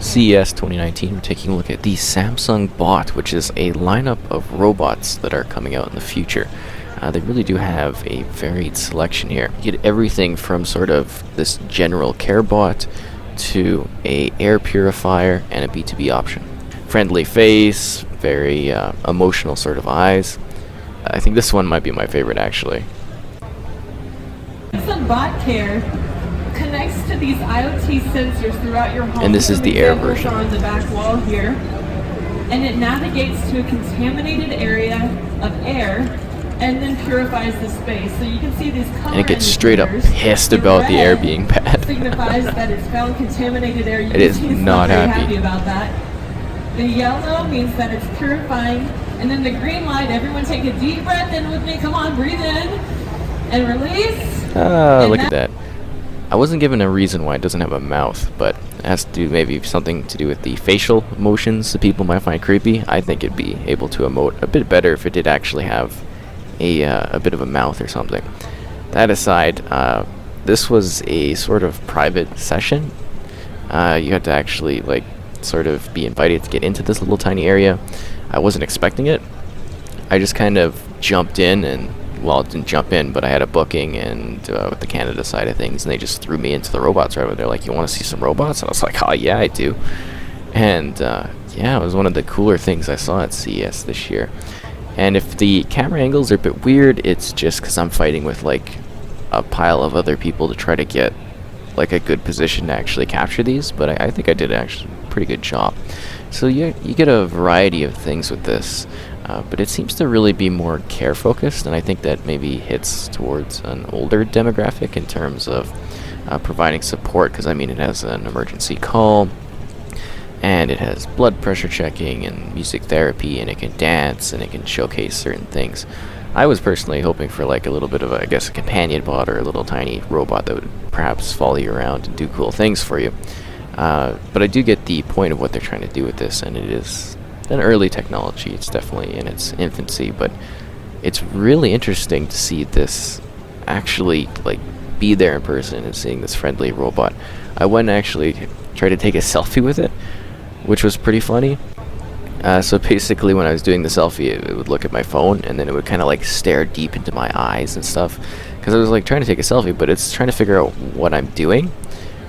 CES 2019, we're taking a look at the Samsung Bot, which is a lineup of robots that are coming out in the future. They really do have a varied selection here. You get everything from sort of this general care bot to a air purifier and a B2B option. Friendly face, very emotional sort of eyes. I think this one might be my favorite actually. Samsung Bot Care connects to these IoT sensors throughout your home. And this is the air version. On the back wall here, and it navigates to a contaminated area of air and then purifies the space. So you can see these color and it gets straight up pissed about the air being bad. Signifies that it's found contaminated air. It is not happy about that. The yellow means that it's purifying, and then the green light. Everyone take a deep breath in with me. Come on, breathe in and release. Look at that. I wasn't given a reason why it doesn't have a mouth, but it has to do maybe something to do with the facial emotions that people might find creepy. I think it'd be able to emote a bit better if it did actually have a bit of a mouth or something. That aside, this was a sort of private session. You had to actually like sort of be invited to get into this little tiny area. I wasn't expecting it. I just kind of jumped in, and well, it didn't jump in, but I had a booking and with the Canada side of things, and they just threw me into the robots right away. They're like, "You want to see some robots?" And I was like, "Oh yeah, I do." And yeah, it was one of the cooler things I saw at CES this year. And if the camera angles are a bit weird, it's just because I'm fighting with like a pile of other people to try to get like a good position to actually capture these, but I think I did actually a pretty good job. So you get a variety of things with this, but it seems to really be more care focused, and I think that maybe hits towards an older demographic in terms of providing support, because I mean it has an emergency call, and it has blood pressure checking and music therapy, and it can dance, and it can showcase certain things. I was personally hoping for like a little bit of a companion bot or a little tiny robot that would perhaps follow you around and do cool things for you. But I do get the point of what they're trying to do with this, and it is an early technology. It's definitely in its infancy, but it's really interesting to see this actually like be there in person and seeing this friendly robot. I went and actually tried to take a selfie with it, which was pretty funny. So basically when I was doing the selfie, it would look at my phone, and then it would kind of like stare deep into my eyes and stuff, because I was like trying to take a selfie, but it's trying to figure out what I'm doing,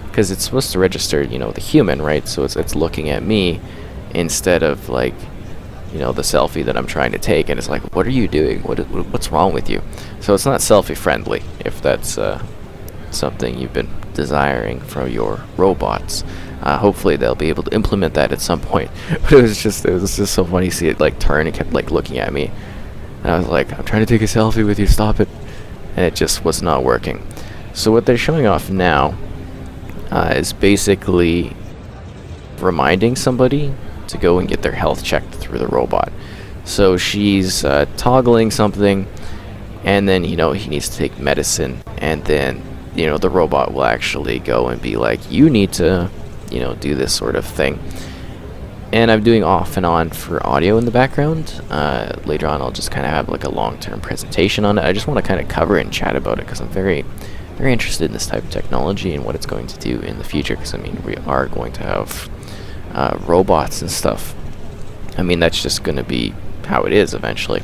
because it's supposed to register, you know, the human, right? So it's looking at me instead of like, you know, the selfie that I'm trying to take, and it's like, what are you doing? What's wrong with you? So it's not selfie friendly, if that's something you've been desiring from your robots. Hopefully they'll be able to implement that at some point. But it was just so funny to see it like turn and kept like looking at me, and I was like, I'm trying to take a selfie with you, stop it. And it just was not working. So what they're showing off now is basically reminding somebody to go and get their health checked through the robot. So she's toggling something, and then, you know, he needs to take medicine, and then, you know, the robot will actually go and be like, you need to, you know, do this sort of thing. And I'm doing off and on for audio in the background. Later on I'll just kind of have like a long-term presentation on it. I just want to kind of cover it and chat about it, because I'm very interested in this type of technology and what it's going to do in the future, because I mean we are going to have robots and stuff. I mean that's just going to be how it is eventually,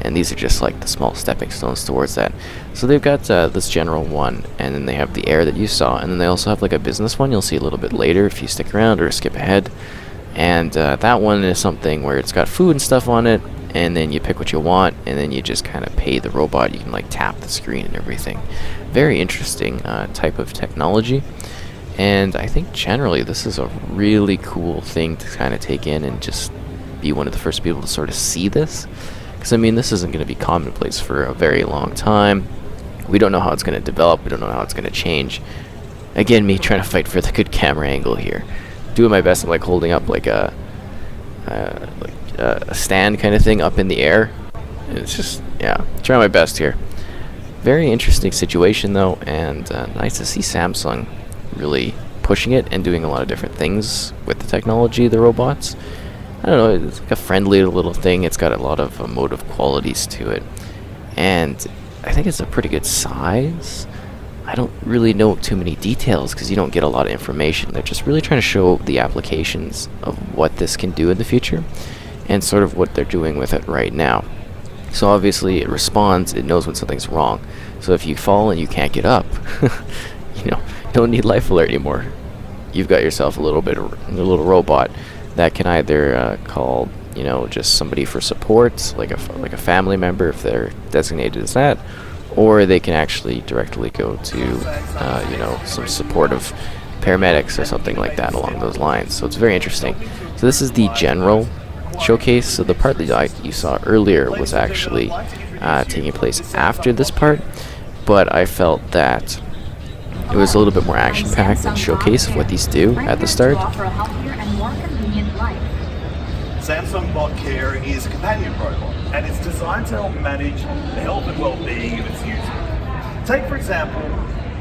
and these are just like the small stepping stones towards that. So they've got this general one, and then they have the air that you saw, and then they also have like a business one you'll see a little bit later if you stick around or skip ahead. And that one is something where it's got food and stuff on it, and then you pick what you want, and then you just kind of pay the robot. You can like tap the screen and everything. Very interesting type of technology, and I think generally this is a really cool thing to kind of take in and just be one of the first people to sort of see this, because I mean this isn't going to be commonplace for a very long time. We don't know how it's going to develop. We don't know how it's going to change. Again, me trying to fight for the good camera angle here, doing my best. I'm like holding up like a stand kind of thing up in the air, and it's just, yeah, trying my best here. Very interesting situation though, and nice to see Samsung really pushing it and doing a lot of different things with the technology, the robots. I don't know, it's like a friendly little thing. It's got a lot of emotive qualities to it, and I think it's a pretty good size. I don't really know too many details because you don't get a lot of information. They're just really trying to show the applications of what this can do in the future and sort of what they're doing with it right now. So obviously it responds, it knows when something's wrong. So if you fall and you can't get up, you don't need life alert anymore. You've got yourself a little robot that can either call, just somebody for support, like a family member if they're designated as that, or they can actually directly go to, some supportive paramedics or something like that along those lines. So it's very interesting. So this is the general showcase. So the part that you saw earlier was actually taking place after this part, but I felt that it was a little bit more action-packed and showcase of what these do at the start. Samsung Bot Care is a companion robot, and it's designed to help manage the health and well-being of its user. Take, for example,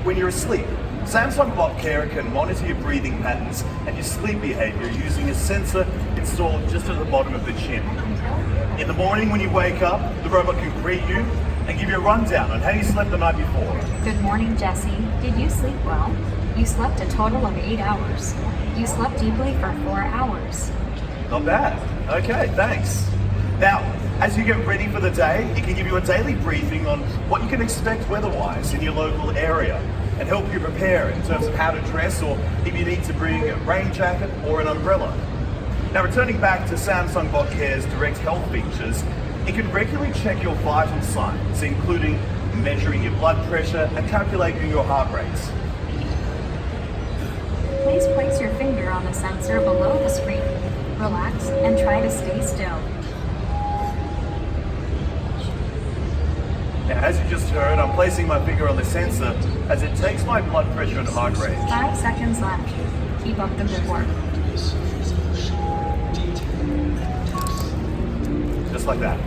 when you're asleep. Samsung Bot Care can monitor your breathing patterns and your sleep behavior using a sensor installed just at the bottom of the chin. In the morning when you wake up, the robot can greet you and give you a rundown on how you slept the night before. Good morning, Jesse. Did you sleep well? You slept a total of 8 hours. You slept deeply for 4 hours. Not bad. Okay, thanks. Now, as you get ready for the day, it can give you a daily briefing on what you can expect weather-wise in your local area and help you prepare in terms of how to dress or if you need to bring a rain jacket or an umbrella. Now, returning back to Samsung Bot Care's direct health features, it can regularly check your vital signs, including measuring your blood pressure and calculating your heart rates. Please place your finger on the sensor below the screen. Relax and try to stay still. Now, as you just heard, I'm placing my finger on the sensor as it takes my blood pressure and heart rate. 5 seconds left. Keep up the good work. Just like that.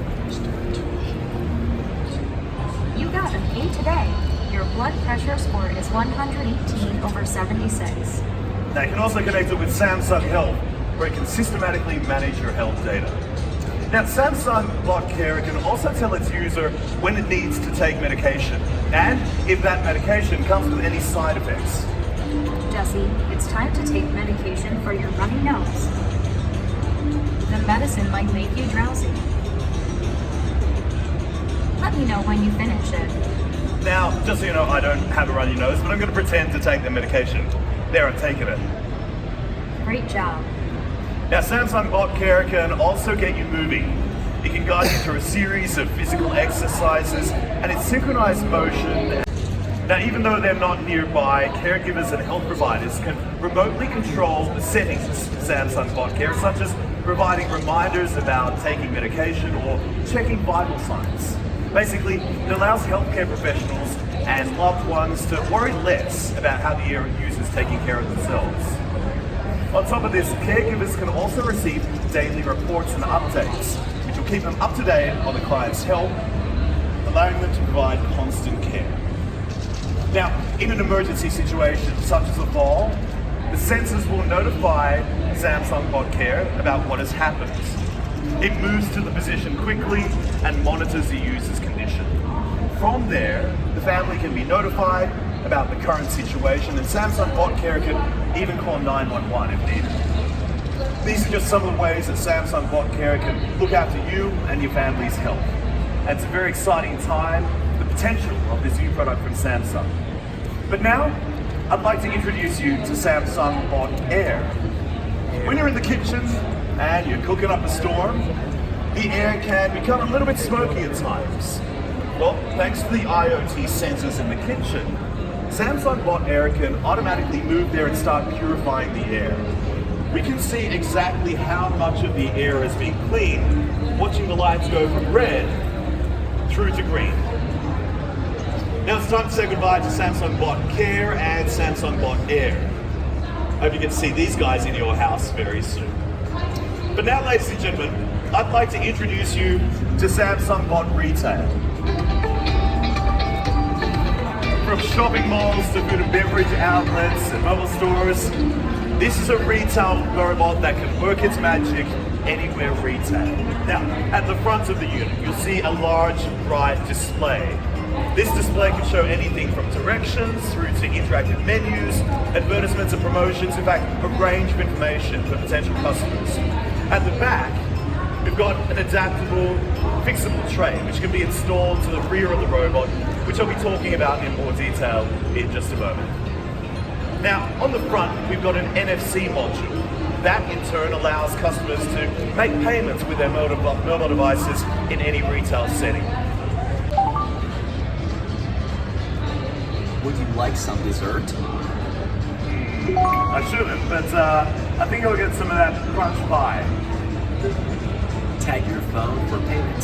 You got an A today. Your blood pressure score is 118/76. Now, you can also connect it with Samsung Health, where it can systematically manage your health data. Now, Samsung Bot Care can also tell its user when it needs to take medication, and if that medication comes with any side effects. Jesse, it's time to take medication for your runny nose. The medicine might make you drowsy. Let me know when you finish it. Now, just so you know, I don't have a runny nose, but I'm going to pretend to take the medication. There, I've taken it. Great job. Now, Samsung Bot Care can also get you moving. It can guide you through a series of physical exercises and its synchronized motion. Now, even though they're not nearby, caregivers and health providers can remotely control the settings of Samsung Bot Care, such as providing reminders about taking medication or checking vital signs. Basically, it allows healthcare professionals and loved ones to worry less about how the user's taking care of themselves. On top of this, caregivers can also receive daily reports and updates, which will keep them up to date on the client's health, allowing them to provide constant care. Now, in an emergency situation such as a fall, the sensors will notify Samsung Bot Care about what has happened. It moves to the position quickly and monitors the user's condition. From there, the family can be notified about the current situation, and Samsung Bot Care can even call 911 if needed. These are just some of the ways that Samsung Bot Care can look after you and your family's health. And it's a very exciting time, the potential of this new product from Samsung. But now, I'd like to introduce you to Samsung Bot Air. When you're in the kitchen and you're cooking up a storm, the air can become a little bit smoky at times. Well, thanks to the IoT sensors in the kitchen, Samsung Bot Air can automatically move there and start purifying the air. We can see exactly how much of the air has been cleaned, watching the lights go from red through to green. Now it's time to say goodbye to Samsung Bot Care and Samsung Bot Air. Hope you get to see these guys in your house very soon. But now, ladies and gentlemen, I'd like to introduce you to Samsung Bot Retail. From shopping malls to food and beverage outlets and mobile stores, this is a retail robot that can work its magic anywhere retail. Now, at the front of the unit, you'll see a large, bright display This display can show anything from directions through to interactive menus, advertisements and promotions, in fact, a range of information for potential customers. At the back, we've got an adaptable, fixable tray which can be installed to the rear of the robot, which I'll be talking about in more detail in just a moment. Now, on the front, we've got an NFC module. That in turn allows customers to make payments with their mobile devices in any retail setting. Would you like some dessert? I shouldn't, but I think I'll get some of that crunch pie. Tag your phone for payment.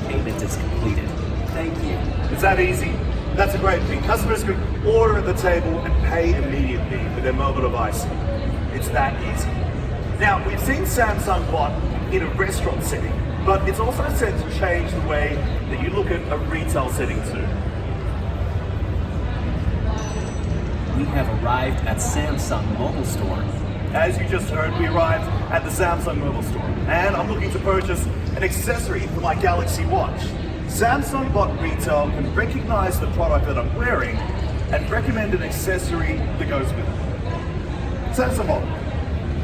Payment is completed. Thank you. It's that easy. That's a great thing. Customers can order at the table and pay immediately with their mobile device. It's that easy. Now, we've seen Samsung Bot in a restaurant setting, but it's also set to change the way that you look at a retail setting too. We have arrived at Samsung Mobile Store. As you just heard, we arrived at the Samsung Mobile Store, and I'm looking to purchase an accessory for my Galaxy Watch. Samsung Bot Retail can recognize the product that I'm wearing and recommend an accessory that goes with it. Samsung Bot,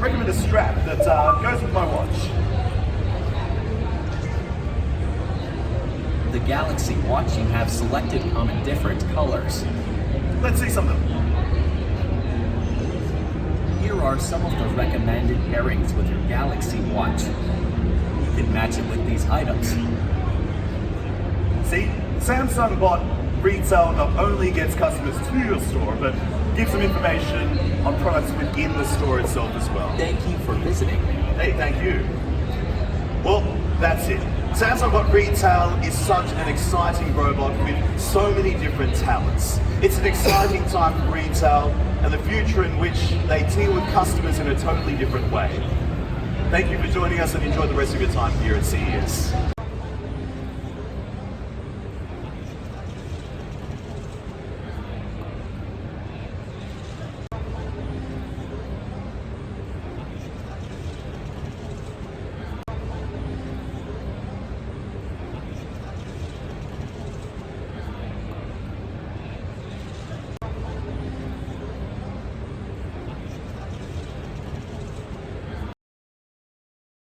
recommend a strap that goes with my watch. The Galaxy Watch you have selected come in different colors. Let's see some of them. Here are some of the recommended pairings with your Galaxy Watch. You can match it with these items. See, Samsung Bot Retail not only gets customers to your store, but gives them information on products within the store itself as well. Thank you for visiting. Hey, thank you. Well, that's it. Samsung Bot Retail is such an exciting robot with so many different talents. It's an exciting time for retail and the future in which they deal with customers in a totally different way. Thank you for joining us and enjoy the rest of your time here at CES.